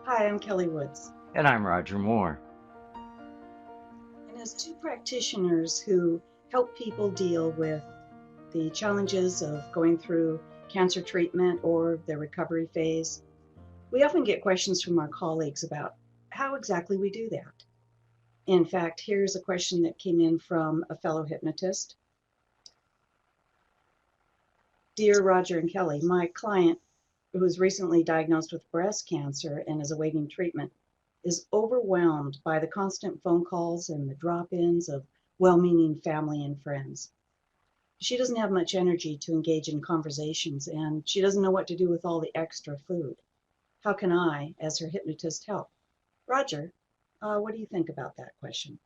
Hi, I'm Kelley Woods. And I'm Roger Moore. And as two practitioners who help people deal with the challenges of going through cancer treatment or their recovery phase, we often get questions from our colleagues about how exactly we do that. In fact, here's a question that came in from a fellow hypnotist. Dear Roger and Kelley, my client, who was recently diagnosed with breast cancer and is awaiting treatment, is overwhelmed by the constant phone calls and the drop ins of well meaning family and friends. She doesn't have much energy to engage in conversations, and she doesn't know what to do with all the extra food. How can I, as her hypnotist, help? Roger, what do you think about that question?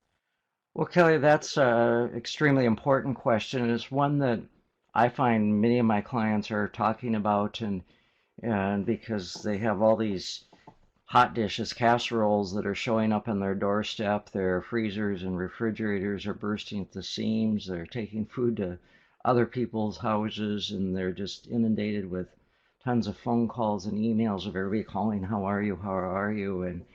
Well, Kelley, that's an extremely important question. It's one that I find many of my clients are talking about, and because they have all these hot dishes, casseroles that are showing up on their doorstep, their freezers and refrigerators are bursting at the seams, they're taking food to other people's houses, and they're just inundated with tons of phone calls and emails of everybody calling, how are you, how are you, and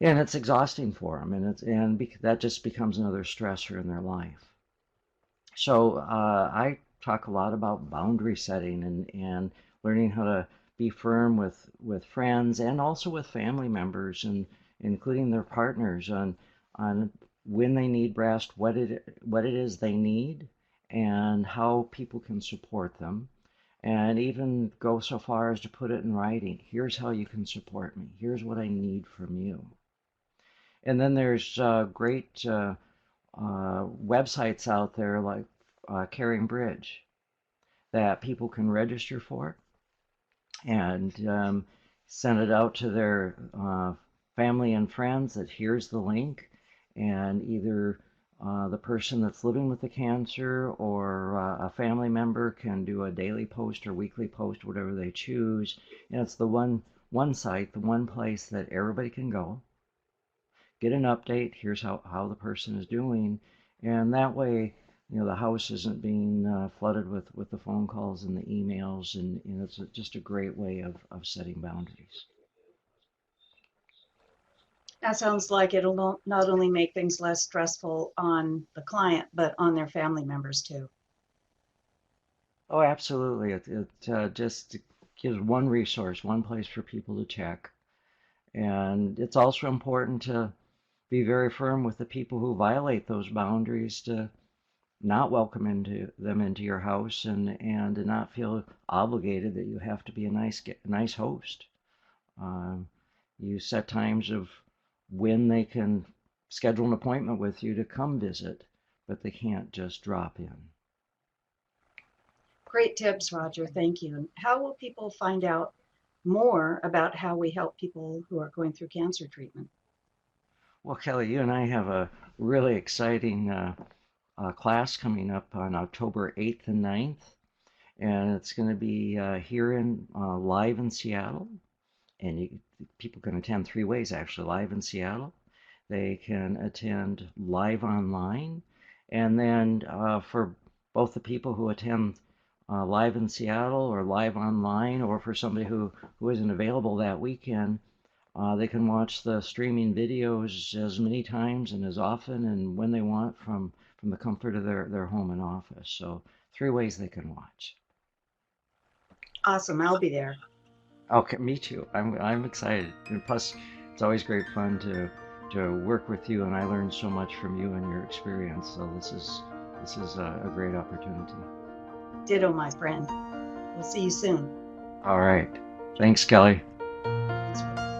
it's exhausting for them, and that just becomes another stressor in their life. So I talk a lot about boundary setting and learning how to be firm with friends and also with family members and including their partners on when they need rest, what it is they need, and how people can support them. And even go so far as to put it in writing. Here's how you can support me. Here's what I need from you. And then there's great websites out there like Caring Bridge that people can register for and send it out to their family and friends that here's the link, and either the person that's living with the cancer or a family member can do a daily post or weekly post, whatever they choose. And it's the one site, the one place that everybody can go get an update. Here's how the person is doing. And that way, the house isn't being flooded with the phone calls and the emails. And it's just a great way of setting boundaries. That sounds like it'll not only make things less stressful on the client, but on their family members too. Oh, absolutely. It just gives one resource, one place for people to check. And it's also important to be very firm with the people who violate those boundaries to not welcome them into your house and to not feel obligated that you have to be a nice host. Um, you set times of when they can schedule an appointment with you to come visit, but they can't just drop in. Great tips, Roger. Thank you. And how will people find out more about how we help people who are going through cancer treatment? Well, Kelley, you and I have a really exciting class coming up on October 8th and 9th, and it's going to be here in live in Seattle. And people can attend three ways actually: live in Seattle, they can attend live online, and then for both the people who attend live in Seattle or live online, or for somebody who isn't available that weekend, they can watch the streaming videos as many times and as often and when they want from the comfort of their home and office. So three ways they can watch. Awesome. I'll be there. Okay, me too. I'm excited. And plus, it's always great fun to work with you, and I learned so much from you and your experience. So this is a great opportunity. Ditto, my friend. We'll see you soon. All right. Thanks, Kelley. Thanks, Roger.